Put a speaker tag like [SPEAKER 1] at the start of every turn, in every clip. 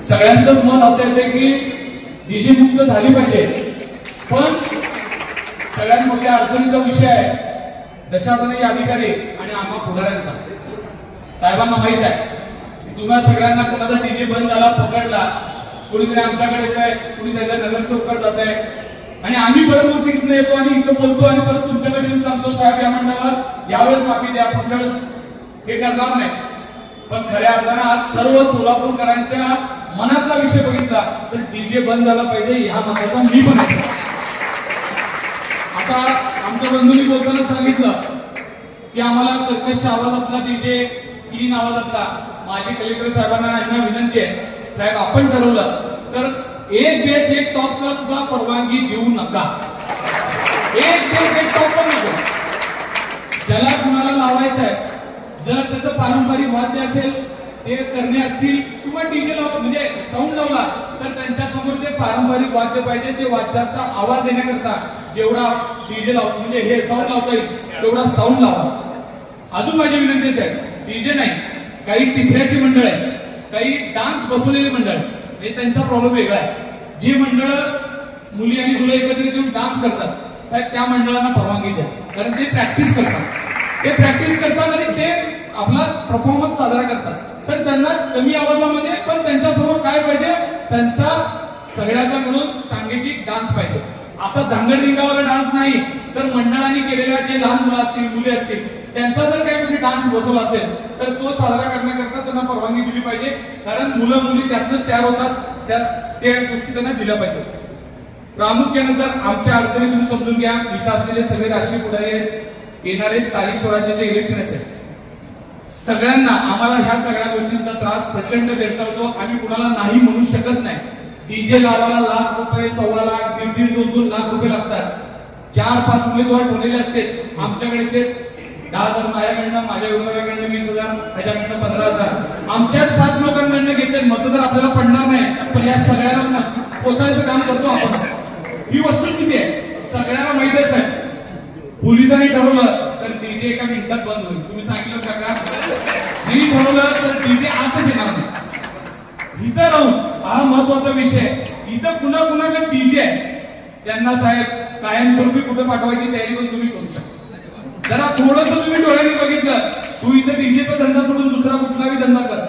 [SPEAKER 1] सगळ्यांचंच मत असं येते की डीजे मुक्त झाली पाहिजे, पण सगळ्यात मोठ्या अडचणीचा विषय आहे प्रशासकीय अधिकारी आणि आम्हा पुढाऱ्यांचा. साहेबांना माहित आहे की तुम्हा सगळ्यांना कोणाचा डीजे बंद झाला पकडला, कोणीतरी आमच्याकडे येतंय, कोणी त्याच्या नगरसेवकाकडे जात आहे आणि आम्ही परत इथं येतो आणि इथं बोलतो आणि परत तुमच्याकडे येऊन सांगतो साहेब या मंडळावर यावेळेस माफी द्या, पुढच्या वेळेस हे करणार नाही. पण खऱ्या अर्थानं आज सर्व सोलापूरकरांच्या मनातला विषय बघितला तर डीजे बंद झाला पाहिजे ह्या मनाचा मी पण आहे. आता आमच्या बंधूंनी बोलताना सांगितलं की आम्हाला कर्कश आवाजातला डीजे, क्लीन आवाजातला. माझी कलेक्टर साहेबांना विनंती आहे, साहेब आपण ठरवलं तर एक बेस एक टॉपला सुद्धा परवानगी देऊ नका. एक बेस एक टॉप पण नको. ज्याला कुणाला लावायचं आहे, जर त्याचं पारंपरिक वाद्य असेल ते करणे असतील किंवा डीजे म्हणजे साऊंड लावला तर त्यांच्या समोर ते पारंपरिक वाद्य पाहिजे. ते वाद्याचा आवाज येण्याकरता जेवढा डीजे लावतो म्हणजे हे साऊंड लावता येईल तेवढा साऊंड लावा. अजून माझी विनंती आहे, डीजे नाही, काही टिपऱ्याची मंडळ आहे, काही डान्स बसवलेले मंडळ, हे त्यांचा प्रॉब्लेम वेगळा आहे. जी मंडळ मुली आणि मुलं एकत्रित येऊन डान्स करतात साहेब त्या मंडळांना परवानगी द्या, कारण ते प्रॅक्टिस करतात आणि ते आपला परफॉर्मन्स साजरा करतात. तर त्यांना कमी आवाजामध्ये पण त्यांच्यासमोर काय पाहिजे, त्यांचा सगळ्याचा मिळून सांगीतिक डान्स पाहिजे. असा धांगडधिंगावाला डान्स नाही तर मंडळाने केलेल्या जे लहान मुलं असतील, मुली असतील, त्यांचा जर काही म्हणजे डान्स बसवला असेल तर तो साजरा करण्याकरता त्यांना परवानगी दिली पाहिजे. कारण मुलं मुली त्यातनंच तयार होतात, त्या गोष्टी त्यांना दिल्या पाहिजे. प्रामुख्याने सर आमच्या अडचणी तुम्ही समजून घ्या. इथं असलेले सगळे राजकीय पुढारी आहेत, येणारे स्थानिक स्वराज्याचे इलेक्शन असेल, सगळ्यांना आम्हाला ह्या सगळ्या गोष्टींचा त्रास प्रचंड भेडसावतो. आम्ही कुणाला नाही म्हणू शकत नाही. डीजे लावायला लाख रुपये, 1.25 लाख, 1.5 2 लाख रुपये लागतात. 4-5 उमेदवार ठरलेले असते. आमच्याकडे ते 10,000 माझ्याकडनं, माझ्या विभागाकडनं 20,000, ह्याच्याकडनं 15,000, आमच्याच 5 लोकांकडनं घेतले. मत तर आपल्याला पडणार नाही, पण या सगळ्यांना पोचायचं काम करतो आपण. ही वस्तू किती आहे सगळ्यांना माहितच आहे. पोलिसांनी ठरवलं तर डीजे एका मिनिटात बंद होईल. तुम्ही सांगितलं का? मी ठरवलं तर डीजे आतच येणार नाही. इथं राहून हा महत्वाचा विषय. इथं कुणा कुणाकडे डीजे आहे त्यांना साहेब कायमस्वरूपी कुठे पाठवायची तयारी पण तुम्ही करू शकता. जरा थोडस तुम्ही डोळ्यांनी बघितलं, तू इथं डीजेचा धंदा सोडून दुसरा कुठलाही धंदा कर,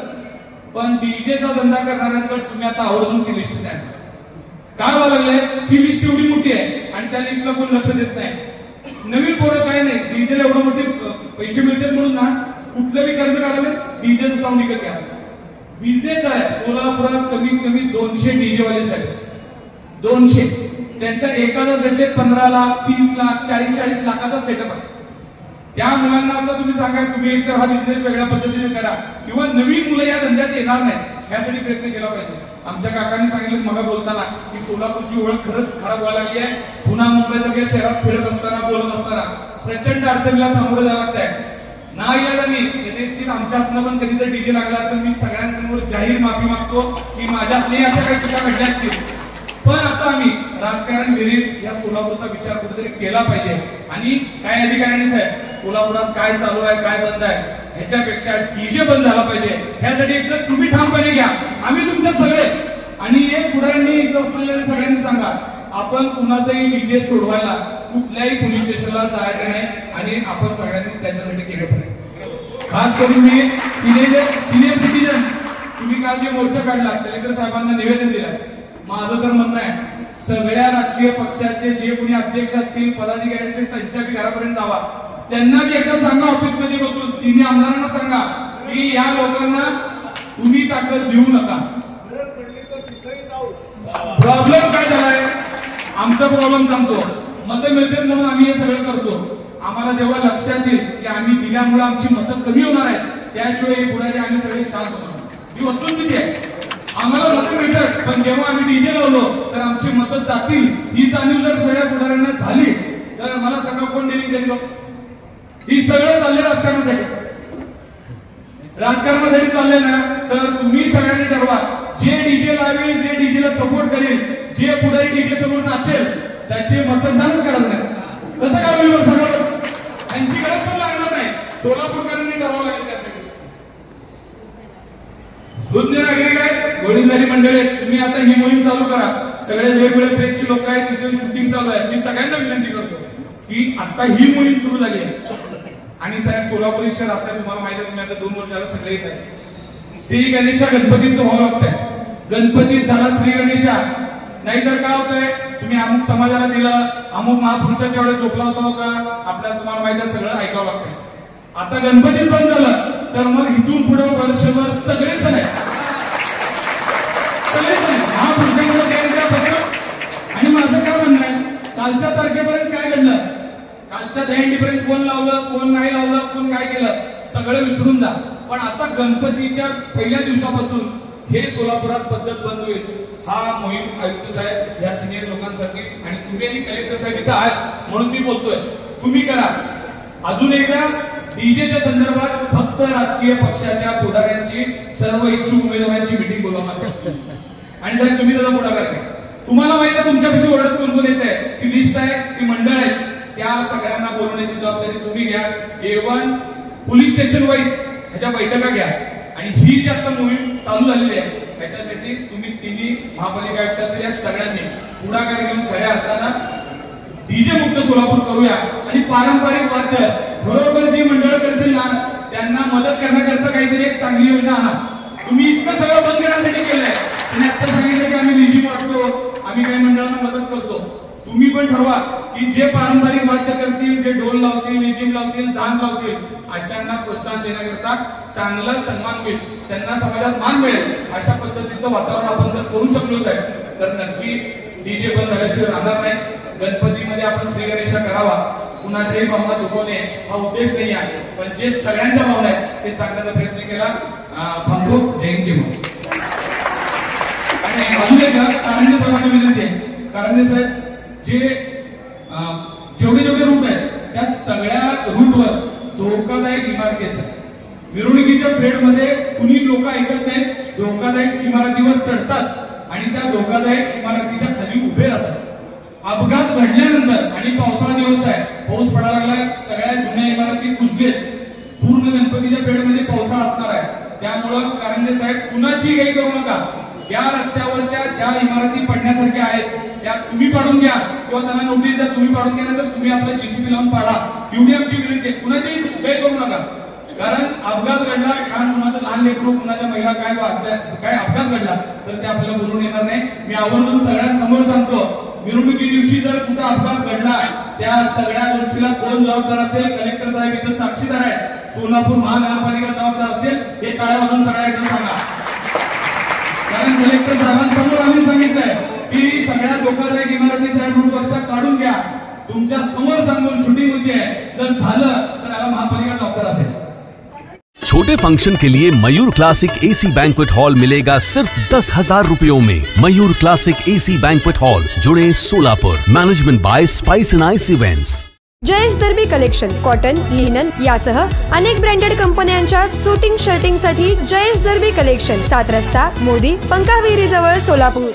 [SPEAKER 1] पण डीजेचा धंदा करणाऱ्यांकडे तुम्ही आता आवर्जून ती लिस्ट द्या. काय व्हायला लागलंय, ही लिस्ट एवढी मोठी आहे आणि त्या लिस्टला कोण लक्ष देत नाही. नवीन पोरं काय नाही, डीजेला एवढं मोठे पैसे मिळतात म्हणून ना कुठलंही कर्ज काढावे, डीजेचं साऊंड विकत घ्या. बिझनेस आहे. सोलापुरात कमीत कमी 200 डीजे वाले साहेब, 200. त्यांचा एखादा सेटअप 15 लाख, 30 लाख, 40 लाखाचा सेटअप आहे. त्या मुलांना आता तुम्ही सांगा, तुम्ही एकतर हा बिझनेस वेगळ्या पद्धतीने करा किंवा नवीन मुलं या धंद्यात येणार नाही यासाठी प्रयत्न केला पाहिजे. आमच्या काकांनी सांगितलं मला बोलताना की सोलापूरची ओळख खरंच खराब व्हायला लागली आहे. पुन्हा मुंबईसारख्या शहरात फिरत असताना, बोलत असताना प्रचंड अडचणीला सामोरं जावं लागत आहे. नाईलाजाने कदाचित आमच्या हातनं पण कधीतरी डीजे लागला असेल. मी सगळ्यांसमोर जाहीर माफी मागतो की माझ्यातही अशा काही चुका घडल्या असतील. पण आता आम्ही राजकारण विरहित या सोलापूरचा विचार कुठेतरी केला पाहिजे. आणि काय अधिकाऱ्यांनी साहेब सोलापुरात काय चालू आहे, काय बंद आहे, ह्याच्यापेक्षा डीजे बंद झाला पाहिजे. ह्यासाठी एकतर तुम्ही ठामपणे घ्या, आम्ही तुमच्या सगळे आणि एक पुढाऱ्यांनी इथं असलेल्या सगळ्यांनी सांगा, आपण कुणाचाही डीजे सोडवायला कुठल्याही पोलीस स्टेशनला जायचं नाही आणि आपण सगळ्यांनी त्याच्यासाठी केलं पाहिजे. खास करून मी सिनियर सिटीजन, तुम्ही काल जे मोर्चा काढला कलेक्टर साहेबांना निवेदन दिलं, माझं तर म्हणणं आहे सगळ्या राजकीय पक्षाचे जे कोणी अध्यक्ष असतील, पदाधिकारी असतील, त्यांच्या घरापर्यंत जावा. त्यांना एकदा सांगा ऑफिसमध्ये बसून, तिन्ही आमदारांना सांगा की या लोकांना तुम्ही ताकद देऊ नका. प्रॉब्लेम काय झालाय, आमचा प्रॉब्लेम सांगतो. मतं मिळतात म्हणून आम्ही हे सगळं करतो. आम्हाला जेव्हा लक्षात येईल की आम्ही दिल्यामुळे आमची मतं कमी होणार आहेत, त्याशिवाय पुढे आम्ही सगळे शांत होणार. ही वस्तुस्थिती आहे. आम्हाला मतं मिळतात, पण जेव्हा आम्ही डीजे लावलो तर आमची मतं जातील ही जाणीव जर सगळ्या पुढाऱ्यांना झाली तर मला सांगा कोण डेरिंग करेल. ही सगळं चालले राजकारणासाठी चालले ना, तर तुम्ही सगळ्यांनी ठरवा जे डीजे लावेल, जे डीजेला सपोर्ट करेल, जे पुढारी डीजे समोर नाचेल त्याचे मतदानच करायचं नाही. कसं काय होईल सगळं, त्यांची गरज पण लागणार नाही. सोलापूरकरांनी ठरवावं लागेल त्यासाठी. सुज्ञ नागरिक आहेत, वडीलधारी मंडळी आहेत, तुम्ही आता ही मोहीम चालू करा. सगळे वेगवेगळे प्रेसचे लोक आहेत, तिथे शूटिंग चालू आहे. मी सगळ्यांना विनंती करतो की आता ही मोहीम सुरू झाली आहे. आणि साहेब सोलापूर शहर असं तुम्हाला माहिती आहे, तुम्ही आता 2 वर्षाला सगळे येत आहे. श्री गणेशा गणपतीचं व्हावं लागतंय. गणपतीत झाला श्री गणेशा, नाहीतर काय होतंय, तुम्ही अमुक समाजाला दिलं, अमुक महापुरुषाच्या वेळेस झोपला होता का, आपल्याला तुम्हाला माहिती आहे सगळं ऐकावं लागतंय. आता गणपतीत बंद झालं तर मग इथून पुढे वर्षभर सगळे सण आहेत, सगळे सण महापुरुषांचं आणि माझं काय म्हणणं आहे, कालच्या तारखेपर्यंत काय घडलं, कालच्या दहीहंडीपर्यंत कोण लावलं, कोण नाही लावलं, कोण काय केलं, सगळं विसरून जा. पण आता गणपतीच्या पहिल्या दिवसापासून हे सोलापुरात पद्धत बंद होईल. हा मोहीम आयुक्त साहेब या सिनियर लोकांसाठी आणि तुम्ही आणि कलेक्टर साहेब इथं आहात म्हणून मी बोलतोय, तुम्ही करा. अजून एकदा डीजेच्या संदर्भात फक्त राजकीय पक्षाच्या पुढाऱ्यांची, सर्व इच्छुक उमेदवारांची मीटिंग बोलवण्याची असते आणि साहेब तुम्ही त्याचा पुढाकार घ्या. तुम्हाला माहिती आहे तुमच्यापाशी ओळख कोण येत आहे, ती लिस्ट आहे, ती मंडळ आहे, त्या सगळ्यांना बोलवण्याची जबाबदारी तुम्ही घ्या. A1 पोलीस स्टेशन वाईज ह्याच्या बैठका घ्या. आणि ही जी आता मोहीम चालू झालेली आहे त्याच्यासाठी तुम्ही तिन्ही महापालिका आयुक्त या सगळ्यांनी पुढाकार घेऊन खऱ्या अर्थानं डीजे मुक्त सोलापूर करूया. आणि पारंपरिक वाद्य बरोबर जी मंडळ करतील ना त्यांना मदत करण्याकरता काहीतरी एक चांगली योजना आणा. तुम्ही इतकं सगळं बंद करण्यासाठी केलंय, तुम्ही आता सांगितलं की आम्ही लेझिम वाटतो, आम्ही काही मंडळांना मदत करतो. तुम्ही पण ठरवा की जे पारंपरिक वाद्य करतील, जे ढोल लावतील, लेझिम लावतील, झांज लावतील, अशांना प्रोत्साहन देण्याकरता चांगला सन्मान मिळेल, त्यांना समाजात मान मिळेल, अशा पद्धतीचं वातावरण आपण जर करू शकलोच आहे तर नक्की डीजे बंद झाल्याशिवाय राहणार नाही. गणपतीमध्ये आपण श्री गणेशा करावा, कुणाच्याही भावना दुखवणे हा उद्देश नाही आहे, पण जे सगळ्यांच्या भावना आहेत ते सांगण्याचा प्रयत्न केला. थांबतो. जयंती आणि अजून एक कारंजे साहेबांना विनंती आहे, कारंजे साहेब जेवढे जेवढे रूट आहेत त्या सगळ्या रूटवर धोकादायक इमारतीचा मिरवणुकीच्या पिरियडमध्ये कुणी लोक ऐकत नाहीत, धोकादायक इमारतीवर चढतात आणि त्या धोकादायक इमारतीच्या खाली उभे राहतात. अपघात घडल्यानंतर आणि पावसाळा दिवस आहे, पाऊस पडायला लागलाय, सगळ्या जुन्या इमारती कुजलेत, पूर्ण गणपतीच्या पिरियडमध्ये पावसाळा असणार आहे. त्यामुळं कारंजे साहेब कुणाची काही करू नका. ज्या रस्त्यावरच्या ज्या इमारती पडण्यासारख्या आहेत त्या तुम्ही पाडून घ्या किंवा त्यांना नोटीस द्या, तुम्ही पाडून गेल्यानंतर तुम्ही आपलं जीसीबी लावून पाडा, एवढी आमची विनंती आहे. कुणाचीही काही करू नका, कारण अपघात घडला, कारण कुणाचं लहान लेकरू, कुणाच्या महिला काय अपघात घडला तर ते आपल्याला बोलून येणार नाही. मी आवर्जून सगळ्यांसमोर सांगतो, मिरवणुकी दिवशी जर कुठं अपघात घडला त्या सगळ्या गोष्टीला कोण जबाबदार असेल, कलेक्टर साहेब इथं साक्षीदार आहे, सोलापूर महानगरपालिका जबाबदार असेल, हे टाळ्या वाजून सगळ्या एकदम सांगा. कारण कलेक्टर साहेबांसमोर आम्ही सांगितलंय की सगळ्या धोकादायक इमारती साहेब रूटवरच्या काढून घ्या, तुमच्या समोर सांगून शूटिंग होती आहे, जर झालं तर याला महापालिका जबाबदार असेल.
[SPEAKER 2] छोटे फंक्शन के लिए Mayur classic AC banquet hall मिलेगा सिर्फ 10,000 रुपयों में। Mayur classic AC banquet hall, जुड़े Solapur. Management by spice and ice events.
[SPEAKER 3] Jayesh दर्बी कलेक्शन कॉटन, लिनन यासह अनेक ब्रँडेड कंपन्यांच्या सुटिंग शर्टिंग साठी जयेश दर्बी कलेक्शन, 7 रस्ता मोदी पंकाविरी जवळ सोलापूर।